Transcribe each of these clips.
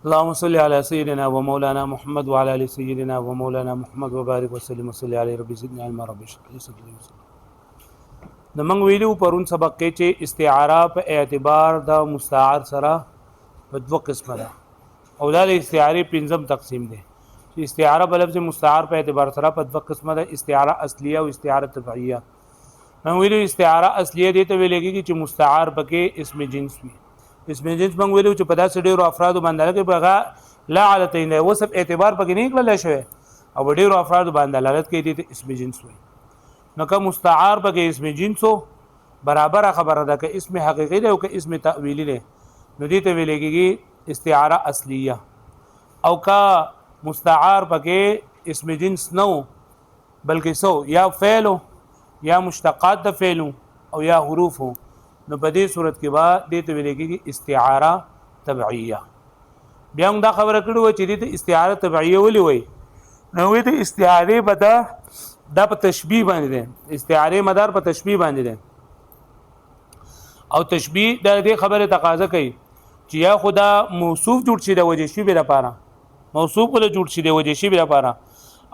اللهم صل على سيدنا ومولانا محمد وعلى ال سيدنا ومولانا محمد وبارك وسلم وصلي عليه ربي زدنا علما ربي اشرح لي صدري. د منګ ویلو پرون سبق کې چې استعاره په اعتبار د مستعار سره په دوه قسمه ده او دا د استعاره پنځم تقسیم ده چې استعاره په لفظ مستعار په اعتبار سره په دوه قسمه ده استعاره اصلیه او استعاره تبعیه. منګ ویلو استعاره اصلیه دي ته ویل کېږي چې مستعار پکې اسم جنس وي. اسم جنس منګ ویلو چې په داسې ډیرو افراد باندې کې بغا لا علتین وصف اعتبار پکې نه کړل شوی او ډیرو افراد باندې دلالت کوي د اسم جنس وي. نو که مستعار پکې اسم جنسو برابر خبره ده که اسم حقیقي ده او که اسم تأویلی ده نو دې ته ویل کېږي استعاره اصلیه. او که مستعار پکې اسم جنس نو بلکې سو یا فعل یا مشتقات د فعل او یا حروف نو په دې صورت کې با دې ته ویل کېږي استعاره تبعیه. بیا موږ دا خبره کړو چې دې استعاره تبعیه ولې وای نو وې د استعاره بدا دا په تشبیه باندې ده استعاره مدار په تشبیه باندې ده او تشبیه د دې خبره تقاضا کوي چې یا خدا موصوف جوړ شي د وجه شی به لپاره موصوف له جوړ شي د وجه شی به لپاره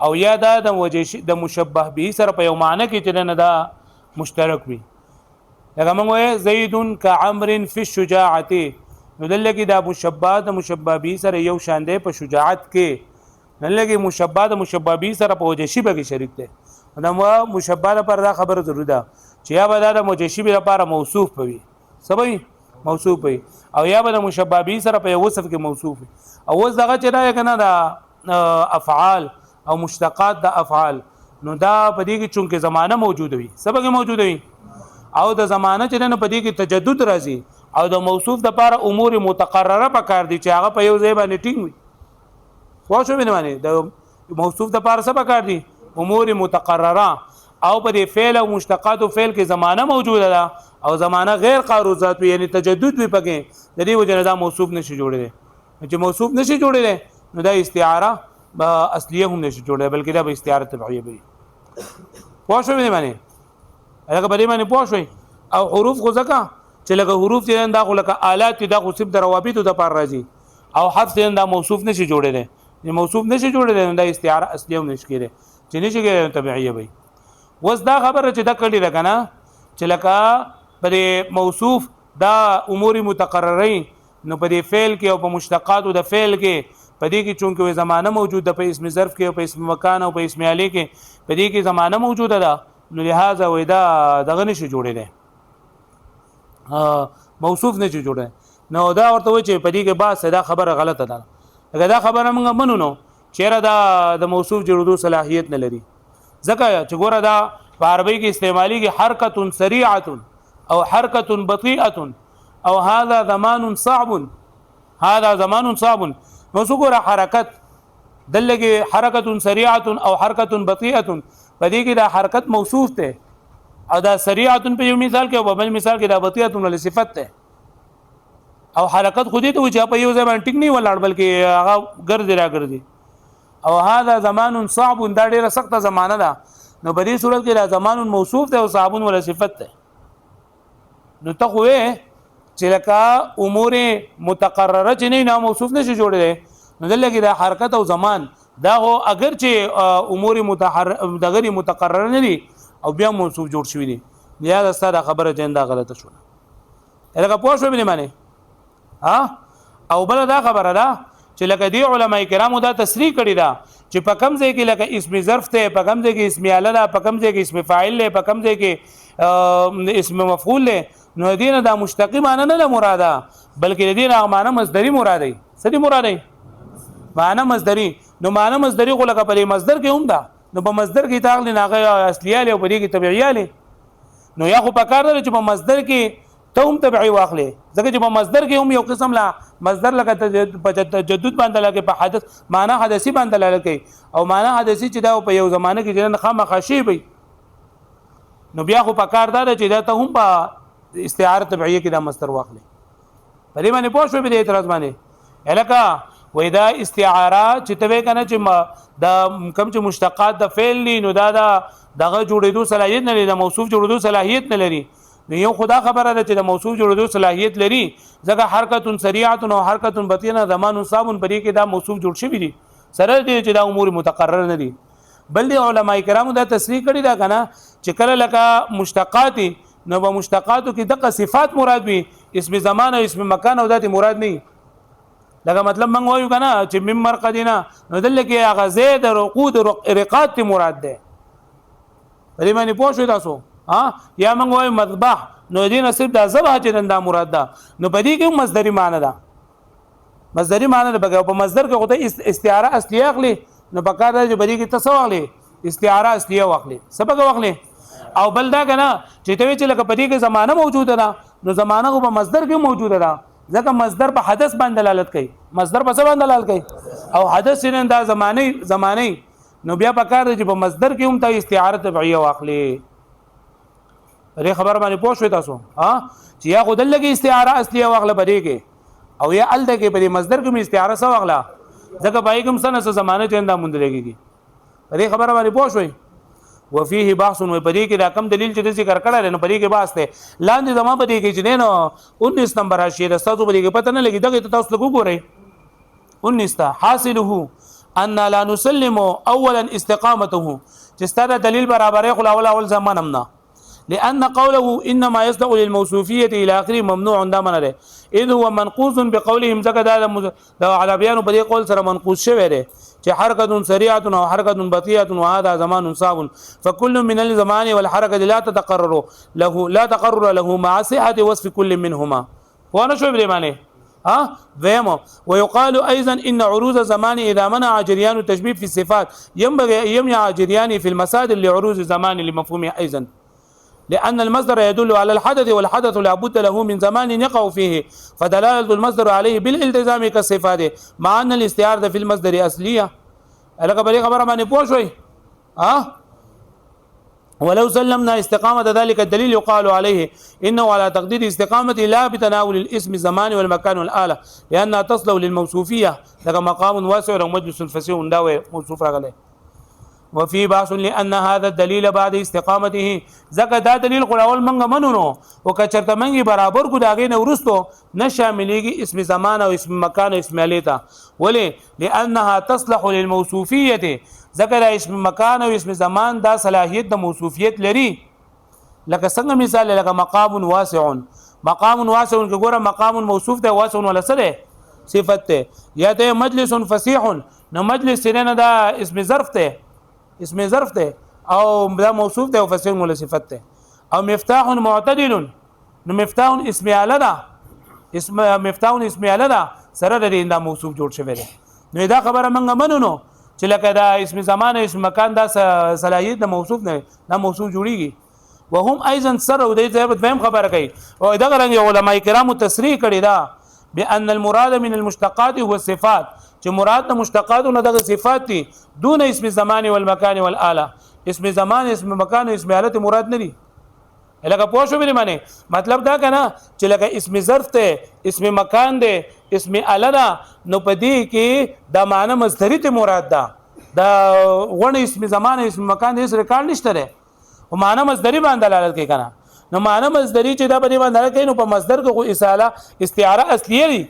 او یا دا د وجه شی د مشبه به سره په یو معنی کې چې نه دا مشترک وي. لکه موږ زید کعمر فی الشجاعه نو دلته دا مشبه د مشبه به سره یو شان دی په شجاعت کې نه لګي مشبه د مشبه به سره په وجه شی به شریک دی. دا مشبه لپاره دا خبره ضروري ده چې یا به دا مجشبه لپاره موصوف وي سبي موصوف وي او یا به مشبه به سره په وصف کې موصوف وي. او وس دغه چې دا کنه دا افعال او مشتقات د افعال نو دا په دې کې چونکه زمانه موجود وي سبق موجود وي او د زمانه چې نه په دې کې تجدد راځي او د موصوف د لپاره امور متقرره پکار دي چې هغه په یو ځای باندې ټینګ وي. واښو به معنی د موصوف د لپاره څه پکار دي امور متقرره او په دې فعل او مشتقات او فعل کې زمانه موجوده ده او زمانه غیر قاروزات یعنی تجدد وي پکې د دې وجه نه دا موصوف نشي جوړېدل. چې موصوف نشي جوړېدل نو دا استعاره اصلیه هم نشي جوړېدل بلکې دا به استعاره تبعیه وي. واښو به معنی هغه به معنی پوښوي او حروف خو ځکه چې لکه حروف چې دا خو لکه آلات دا خو صرف د روابط د پر راځي او حرف چې دا موصوف نشي جوړېدل موصوف نشي جوړېدل دا استعاره اصلیه هم نشي کېږي چې نشي کېږي تبعیه وي. وس دا خبره چې دا کړي ده کنه چې لکه په موصوف دا امور متقرره نو په دې فعل کې او په مشتقات او د فعل کې په دې کې چونکه زمانه موجود ده په اسم ظرف کې او په اسم مکان او په اسم علی کې په دې کې زمانه موجوده ده نو لہذا وې دا دغه نشي جوړېدل موصوف نشي جوړېدل. نو دا ورته و چې په دې کې با صدا خبره غلطه ده. اگر دا خبره موږ منو نو چیرې دا د موصوف جوړېدو صلاحیت نه لري ځکه چې ګوره دا په عربی کې استعمالي کې حرکت سریعه او حرکت بطيئه او هذا زمان صعب هذا زمان صعب نو څنګه حرکت دلته حرکت سریعه او حرکت بطيئه په دې کې دا حرکت موصوف ته او دا سریعه په یو مثال کې او په بل مثال کې دا بطيئه له صفت ته او حرکت خو دې ته چې په یو ځای باندې ټیک نه ولاړ بلکې هغه ګرځي را ګرځي او هذا زمان صعب دا ډیره سخته زمانه ده نو په دې صورت کې دا زمان موصوف ده او صعب ولا صفت ده. نو ته خو چې لکه امور متقرره چې نه موصوف نشي جوړېږي نو دلته دا حرکت او زمان دا هو اگر چې امور دغه متقرره نه دي او بیا موصوف جوړ شوی دي یا دا ستاره خبره جنده غلطه شوه. هغه پوه شو به معنی او بل دا خبره ده چې لکه دی علماء کرامو دا تصریح کړی دا چې په کوم ځای کې لکه اسم ظرف ته په کوم ځای کې اسم اعلی ده په کوم ځای کې اسم فاعل له په کوم ځای کې اسم مفعول له نو دینه دا مشتقی معنی نه مراده بلکې دینه معنی مصدری مراده سدي مراده معنی مصدری نو معنی مصدری خو لکه په مصدر کې هم ده نو په مصدر کې تاغلی ناغه اصلیه له په دې کې تبعیه له نو یا خو په کار ده چې په مصدر کې ته هم تبعی واخلې ځکه چې په مصدر کې هم یو قسم لا مصدر لکه تجدد باندې لکه په حدث معنی حدثي باندې لکه او معنی حدثي چې دا په یو زمانه کې جن خامخا شی وي نو بیا خو په کار ده چې دا ته هم په استعاره تبعیه کې دا مصدر واخلې په دې باندې پوه شو به اعتراض باندې الکه وې دا استعاره چې ته کنه چې دا کوم چې مشتقات د فعل نو دا دغه جوړېدو صلاحیت نه لري د موصوف جوړېدو صلاحیت نه لري نو یو خدا خبره ده چې د موصوف جوړېدو صلاحیت لري ځکه حرکت سریعه او حرکت بطینه زمان صابون پرې کې دا موصوف جوړ شوی دي سره دې چې دا امور متقرر نه دي بل دي علما کرامو دا تصریح کړی دا کنه چې کله لکه مشتقات نو به مشتقاتو کې دغه صفات مراد وي اسم زمان او اسم مکان او ذات مراد نه لکه مطلب موږ وایو کنه چې مم مرقدنا نو دلته کې هغه زید رقود رقات مراد ده پرې باندې پوه شو تاسو ها یا موږ وایو مذبح نو دې نصیب دا ذبح چې دا مراد ده نو پدې کې مصدری معنی ده مصدری معنی ده په مصدر کې خدای استعاره اصليه اخلي نو پکار ده چې پدې کې تسواغلي استعاره اصليه واخلي سبق واخلي او بل دا کنه چې ته چې لکه پدې کې زمانه موجوده ده نو زمانه په مصدر کې موجوده ده ځکه مصدر په حدث باندې دلالت کوي مصدر په څه باندې دلالت کوي او حدث نه دا زمانه نو بیا پکار دی چې په مصدر کې هم ته استعاره تبعیه واخلي ری خبر باندې پوه شو تاسو ها چې یا خود لګي استعاره اصليه واخله بری کې او یا ال دغه په مصدر کې استعاره سو واخله ځکه پای کوم سنه زمانه چنده مونږ لګيږي ری خبر باندې پوه شوي وفيه بحث و پدې کې دا کم دلیل چې ذکر کړل نو پدې کې بحث ته لاندې زما پدې کې چې نو 19 نمبر راشي د تاسو پدې کې پته نه لګي دغه تاسو وګورئ 19 تا حاصله ان لا نسلم اولا استقامته چې ستاره دلیل برابرې خو اول زمان امنا لان قوله انما يصدق للموصوفيه الى اخره ممنوع دا منره اذ هو منقوص بقولهم زکه دا عربيان په دې قول سره منقوص شوی دی چې حرکت سریعه او حرکت بطيئه وهذا زمان صعب فكل من الزمان والحركه لا تقرر له مع صحه وصف كل منهما وانا شو بده معنی ها ذم ويقال ايضا ان عروض الزمان اذا منع جريان التشبيه في الصفات يمنع جريان في المصادر لعروض الزمان لمفهومه ايضا لأن المصدر يدل على الحدث والحدث لا بد له من زمان يقع فيه فدلالة المصدر عليه بالالتزام كالصفات مع أن الاستعارة في المصدر أصلية لك بلي خبر ما نبوشوي ولو سلمنا استقامة ذلك الدليل يقال عليه إنه على تقدير استقامة لا بتناول الاسم الزمان والمكان والآلة لأنها تصلح للموصوفية لك مقام واسع ومجلس فسيح داوي موصوف رغله وفي باس لان هذا الدليل بعد استقامته زکه دا دلیل قراول منګ منونو او کچرته منګي برابر کو داګه نه ورستو نه شاملېږي اسم زمان او اسم مکان او اسم الیتا ولی لانها تصلح للموصوفيه ذکر اسم مکان او اسم زمان دا صلاحیت د موصوفیت لري لکه څنګه مثال لکه مقام واسع کې ګوره مقام موصوف ده واسع ولا سره صفت ته یا ته مجلس فصیح نو مجلس نه دا اسم ظرف ته او دا موصوف ده او فصیح ولا صفت ته او مفتاح معتدل نو مفتاح اسم اعلی ده مفتاح اسم اعلی ده سره د دا موصوف جوړ شوی ده نو دا خبره منګه منونو چې لکه دا اسم زمان اسم مکان دا صلاحیت د موصوف نه دا موصوف جوړیږي وهم ايضا سره د دې فهم خبره کوي او دا غرنګ علماء کرامو تصریح کړی دا بان المراد من المشتقات هو الصفات چې مراد د مشتقات نه دغه صفات دي دون اسم الزمان والمكان والاله اسم زمان اسم مکان او اسم آلت مراد نه دي لکه پوه شو به معنی مطلب دا کنه چې لکه اسم ظرف ته اسم مکان ده اسم آله ده نو پدې کې د معنی مصدری ته مراد ده دا غون اسم زمان اسم مکان دې سره کار نشته ده او معنی مصدری باندې دلالت کوي کنه نو معنی مصدری چې دا باندې دلالت کوي نو په مصدر کې اصاله استعاره اصلیه دي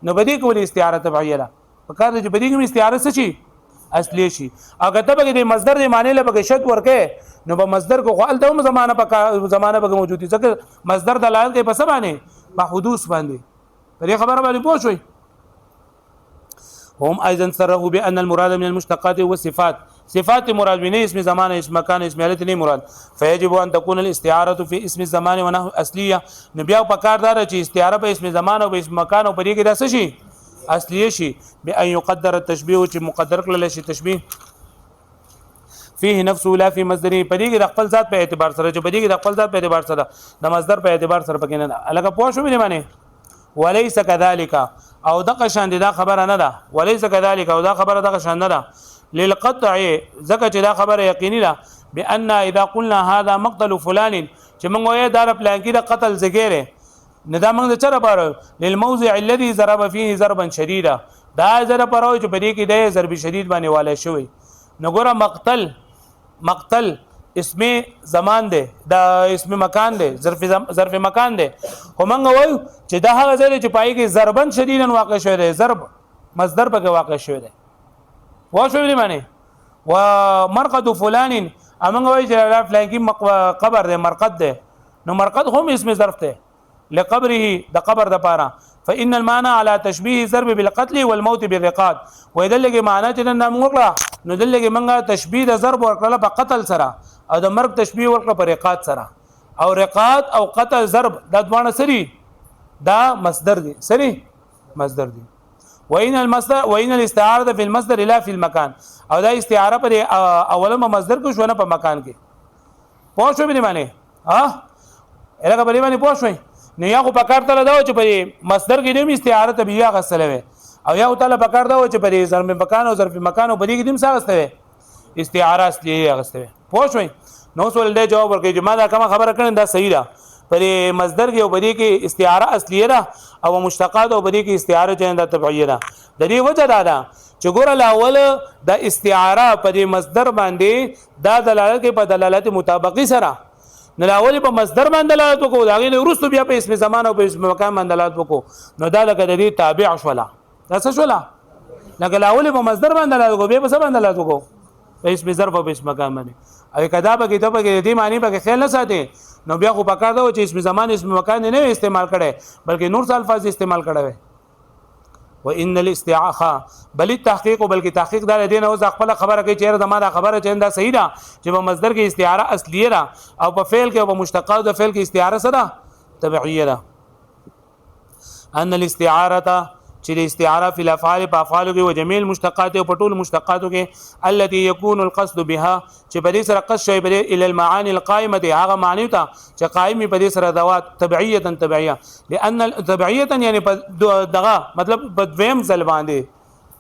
نو بدی کولی استعاره تبعیه ده پکار دې بدی کې استعاره څه شي اصلي شي اگر ته به د مصدر د معنی له بګه شت ورکه نو په مصدر کو خپل ته زمانه په موجود دي ځکه مصدر دلالت کوي په څه باندې په حدوث باندې پرې خبره باندې پوه شئ هم ايضا صرحوا بان المراد من المشتقات والصفات صفات مراد من اسم زمان اسم مكان اسم آلت نه مراد فيجب ان تكون الاستعاره في اسم الزمان ونحو اصليه نبي په کار دار چې استعاره په اسم زمان او په اسم مکان او پرې کې د څه شي اصلي شي بان يقدر التشبيه چې مقدر کړل شي تشبيه فيه نفسه لا في مصدره پدې کې د خپل ذات په اعتبار سره چې پدې کې د خپل ذات په اعتبار سره د مصدر په اعتبار سره پکې نه الګه پوه شو به معنی وليس كذلك او دغه شان دا خبره نه ده وليس كذلك او دا خبره دغه شان نه ده للقطع زکه چې دا خبره یقیني ده بان اذا قلنا هذا مقتل فلان چې موږ یې دار پلان کې د قتل ذکر نه دا موږ چر بار للموضع الذي ضرب فيه ضربا شديدا دا ضرب پرو چې پدې کې د ضرب شدید باندې والے شوی نګوره مقتل اسم زمان دی دا اسم مکان دی ظرف مکان دی خو موږ وایو چې دا هغه ځای چې پای کې ضربن شدیدن واقع شوی دی ضرب مصدر پکې واقع شوی دی واښو دی معنی و مرقد فلان امنګ وایي چې دا فلان کې قبر دی مرقد دی نو مرقد هم اسم ظرف دی لقبره د قبر د پاره فإن المعنى على تشبيه ضرب بالقتل والموت بالرقاد ويدلګي معنی چې نن موږ نو دلګي موږ تشبيه د ضرب ورکړه په قتل سره او د مرګ تشبيه ورکړه په رقاد سره او رقاد او قتل ضرب د دوانه سری دا مصدر دي سری مصدر دي وإن المصدر وإن الاستعاره في المصدر لا في المكان او دا استعاره پر اولم مصدر کو شو نه په مکان کې پوه شو به معنی ها الګه په باندې پوه شوي نو یا خو پکار ته دا چې په مصدر کې دیم استعاره طبيعه غسلوي او یا تعالی پکار دا چې په ظرف مکان او ظرف مکان او په دې کې دیم څه غسلوي استعاره اصلي غسلوي پوه شوي نو سوال دې جواب ورکړي چې ما دا کوم خبره کړم دا صحیح ده پر مصدر کې او په دې کې استعاره اصلي ده او مشتقات او په دې کې استعاره چې د طبيعه ده د دې وجه دا ده چې ګور الاول د استعاره پر مصدر باندې دا دلالت کوي په دلالت مطابقي سره نلاول په مصدر باندې دلالت وکړو دا غي ورستو بیا په اسم زمان او په اسم مکان باندې دلالت وکړو نو دا لکه د دې تابع شولا دا څه شولا لکه لاول په مصدر باندې دلالت وکړو بیا په څه باندې دلالت وکړو په اسم ظرف او په اسم مکان باندې او کدا به کتاب کې دې معنی په خیال نه ساتي نو بیا خو پکار دا چې اسم زمان اسم مکان نه استعمال کړي بلکې نور څه الفاظ استعمال کړي وان الاستعاخه بل التحقيق بلکې تحقیق دا دین او خپل خبره کوي چې دا ما خبره چې دا صحیح ده چې په مصدر کې استعاره اصليه ده او په فعل کې او په مشتقات د فعل کې استعاره سره تبعيه ده ان الاستعاره چې الاستعاره فی الافعال په افعال کې او جميع المشتقات او په ټول مشتقات کې التي يكون القصد بها چې په دې سره قصد شوی بل الى المعاني القائمه هغه معنی ته چې قائمي په دې سره دوات تبعيه لان تبعيه يعني دغه مطلب په دویم ځل باندې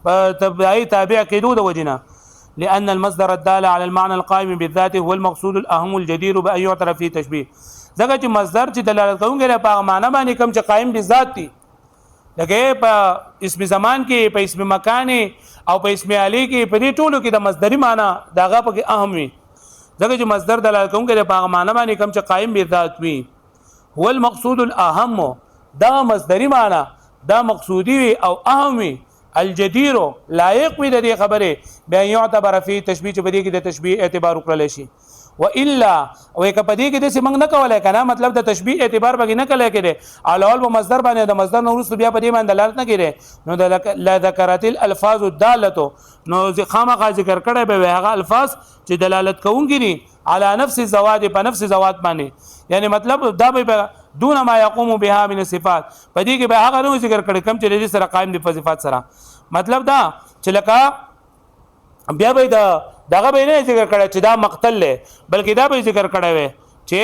په تبعي تابع کېدو د وجنه لان المصدر الدال على المعنى القائم بالذات هو المقصود الاهم الجدير بان يعترف فيه تشبيه ځکه چې مصدر چې دلالت کوي په معنی باندې کوم چې قائم بالذات دي لکه په اسم زمان کې په اسم مکان او په اسم علی کې په دې ټولو کې د مصدری معنی داغه په اهم وي ځکه چې مصدر دلالت کوي په معنی باندې کوم چې قائم بالذات وي هو المقصود الاهم دا مصدری معنی دا مقصودی وي او اهم وي الجدير لایق وي د دې خبره بیا يعتبر فی تشبیه چې په دې کې د تشبیه اعتبار وکړل شي والا او کپدی کې د سیمنګ نه کولای کنه مطلب د تشبیه اعتبار به نه کولای کړي علال په مصدر باندې د مصدر نو ورس بیا په دې باندې دلالت نه کړي نو د لا ذکرت الالفاظ الداله نو خامخا ذکر کړي به هغه الفاظ چې دلالت کوونکي دي على نفس الزواد په نفس زواد باندې یعنی مطلب دا به دون ما يقوم بها من الصفات په دې کې به هغه نو ذکر کړي کم چې د سره قائم دي په صفات سره مطلب دا چې لکه بیا به دغه به نه ذکر کړی چې دا مقتل له بلکې دا به ذکر کړی وي چې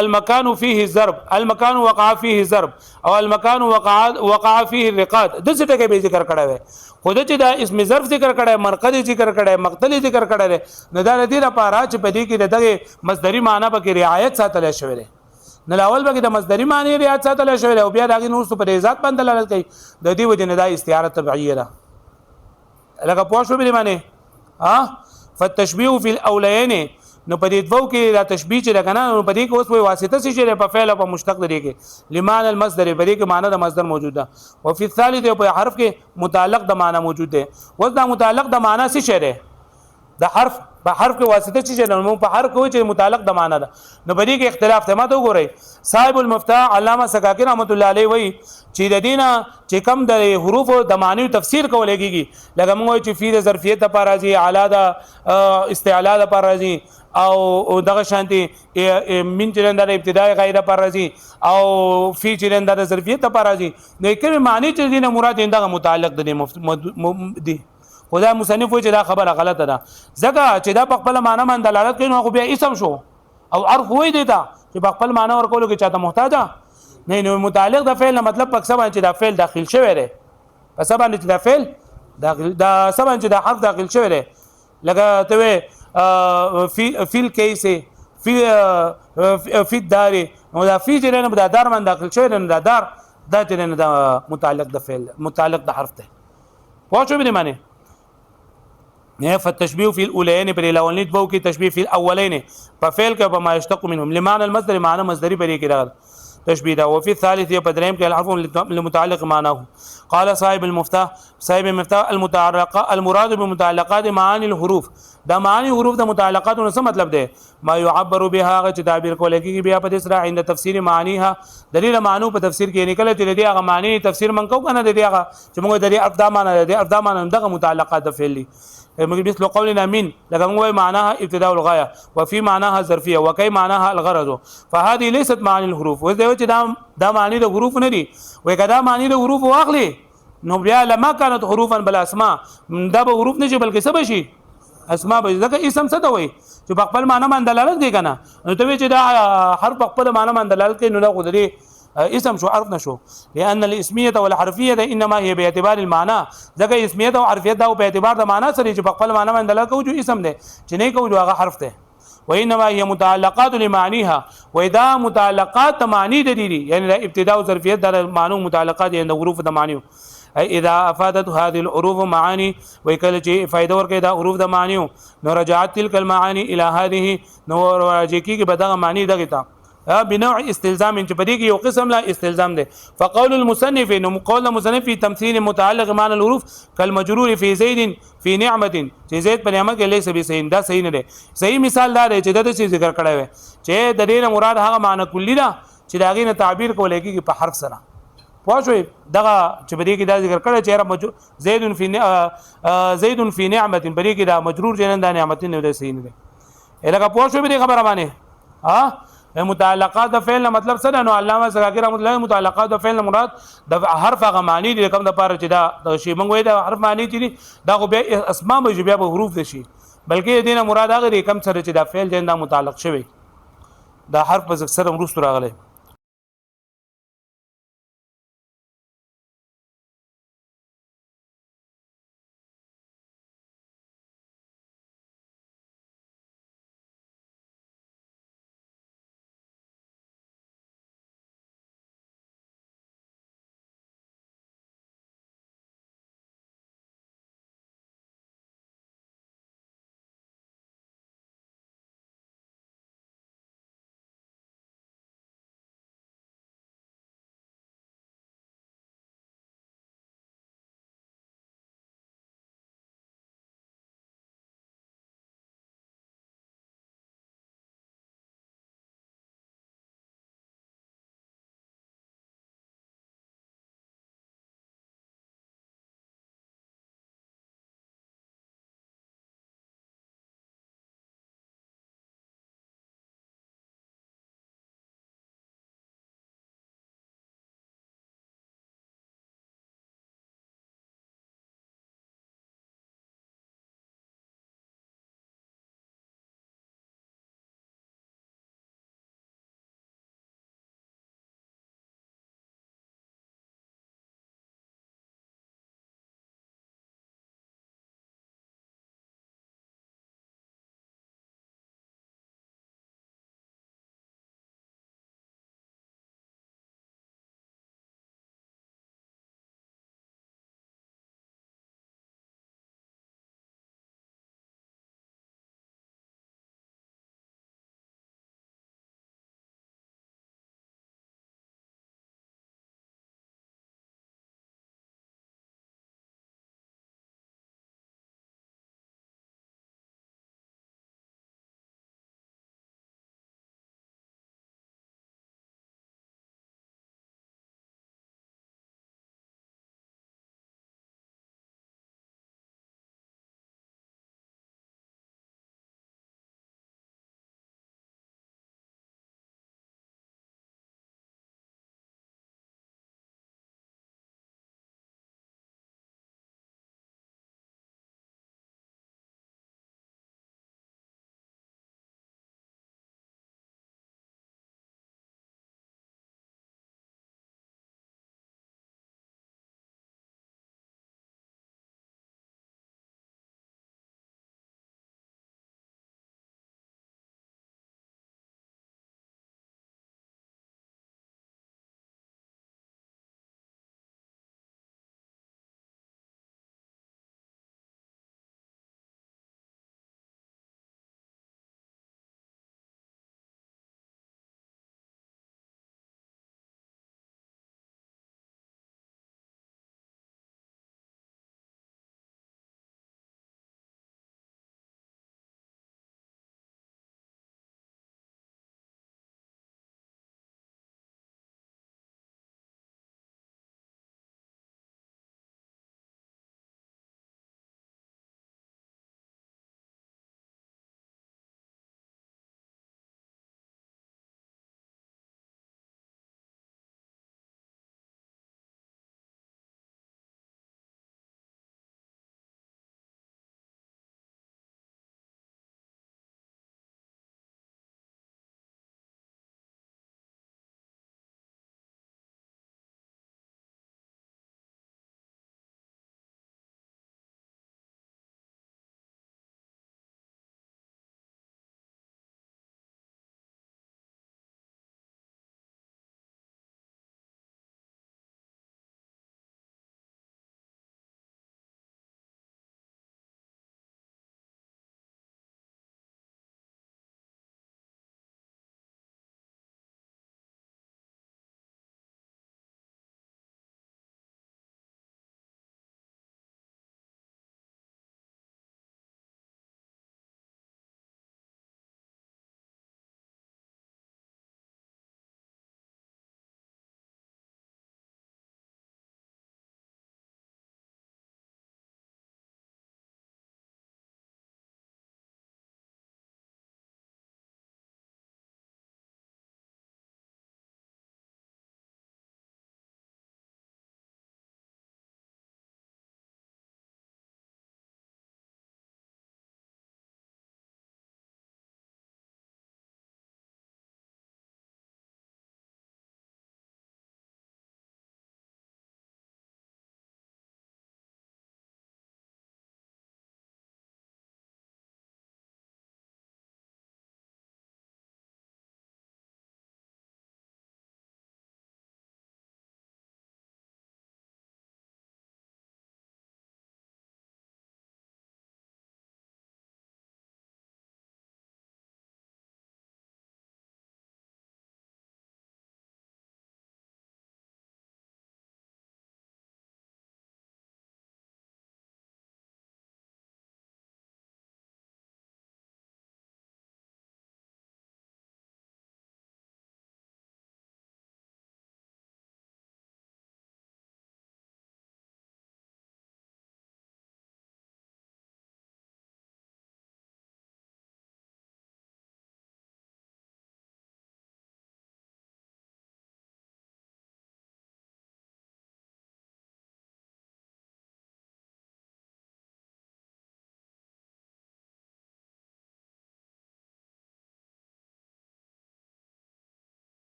المکان فيه ضرب المکان وقع فيه ضرب او المکان وقع فيه الرقاد د څه ټکي به ذکر کړی وي خود چې دا اسم ظرف ذکر کړی مرقد ذکر کړی مقتل ذکر کړی نه دا لري لپاره چې په دې کې دغه مصدری معنی به کې رعایت ساتل شوی دی نه لاول به د مصدری معنی رعایت ساتل شوی دی او بیا دغه نور په ذات باندې دلالت کوي د دې وجه نه دا استعاره تبعیه ده لکه پوه شو به معنی فالتشبيه في الاولين نو په دې دوه کې دا تشبيه چې لګنه نو په دې کې اوس وای واسطه چې په فعل او په مشتق دی کې لمعنى المصدر په دې کې معنی د مصدر موجود ده او په الثالث په حرف کې متعلق د معنی موجود ده اوس دا متعلق د معنی څه شی ده د حرف په حرف کې واسطه چې نو په حرف کې چې متعلق د معنی ده نو په دې کې اختلاف ته ماته وګورئ صاحب المفتاح علامه سکاکی رحمت الله علیه وای چې د دینه چې کم د حروف د معنی تفسیر کول کېږي لکه موږ چې فی د ظرفیت لپاره راځي اعلی د استعلا لپاره راځي او دغه شانتي من چرند د ابتدای غیر لپاره راځي او فی چرند د ظرفیت لپاره راځي نو کوم معنی چې دینه مراد دغه متعلق دی خدای مصنف وایي چې دا خبره غلطه ده ځکه چې دا په خپل معنی باندې دلالت کوي نو خو بیا اسم شو او عرف وایي دیتا چې په خپل معنی ورکولو کې چاته محتاج نه نو متعلق د فعل مطلب په سبا چې دا فعل داخل شوی دی په سبا چې دا فعل داخل دا سبا چې دا حرف داخل شوی دی لکه ته فی الکیس فی الدار نو دا فی چې نه د دار باندې داخل شوی دی دا دار دا چې نه د متعلق د فعل متعلق د حرف دی پوه شو به معنی نه فالتشبيه في الاولين پر الاولین بو کې تشبيه في الاولين ففعل کې بما يشتق منهم لمعنى المصدر معنى مصدري پر کې راغل تشبيه ده وفي الثالث يبدرهم كالحرف المتعلق معناه قال صاحب المفتاح المتعلقه المراد بمتعلقات معاني الحروف دا معاني حروف د متعلقات نو څه مطلب ده ما يعبر بها چې تعبیر کول کېږي بیا په اسرا عند تفسیر معانيها دلیل معنو په تفسیر کې نکله چې دې هغه معنی تفسیر من کو کنه دې هغه چې موږ دې افدا معنی دې افدا معنی دغه متعلقات د فعل مثل قولنا من لكن هو معناها ابتداء الغايه وفي معناها ظرفيه وكي معناها الغرض فهذه ليست معاني الحروف وذ دا معنی د حروف نه دي وای کدا معنی د حروف واخلي نو بیا لما كانت حروفا بلا اسماء دا به حروف نه شي بلکې څه بشي اسماء به ځکه اسم څه ته وای چې په خپل معنی باندې دلالت کوي کنه نو ته چې دا حرف په خپل معنی باندې دلالت کوي نو دا غوډري اسم شو عرف نشو لان الاسميه والحرفيه انما هي باعتبار المعنى ځکه اسمیت او حرفیت دا په اعتبار د معنی سره چې په خپل معنی باندې دلالت کوي اسم دی چې نه کوي هغه حرف دی وانما هي متعلقات لمعنيها واذا متعلقات معنی د دي یعنی ابتداء او ظرفیت د معنی متعلقات د حروف د معنی اذا افادت هذه الحروف معاني وکله چې فائدہ ورکړي دا حروف د معنی نو رجعت تلك المعاني الى هذه نو راځي کې بدغه معنی دغه تا بنوع استلزام چې پدې کې یو قسم لا استلزام ده فقول المصنف انه قول المصنف في تمثيل متعلق معنى الحروف كالمجرور في زيد في نعمه چې زید په نعمت کې ليس به صحیح دا صحیح نه ده صحیح مثال دا دی چې د څه ذکر کړی وي چې د دې مراد هغه معنی کلی ده چې دا غي نه تعبیر کولای کېږي په حرف سره پوښوي دغه چې بری کې دا ذکر کړی چې زید فی نعمت بری کې دا مجرور جنن دا نعمت نه ده صحیح نه ده الګه پوښوي به خبره باندې ها متعلقات د فعل مطلب څه نو علامه زکاکی رحمت الله متعلقات د فعل مراد د حرف هغه معنی دي کوم د پاره چې دا شی موږ وای دا حرف معنی چې دا خو به اسماء به بیا به حروف دي شي بلکې دینه مراد هغه کوم سره چې دا فعل جندا متعلق شوی دا حرف په سره مرستو راغلی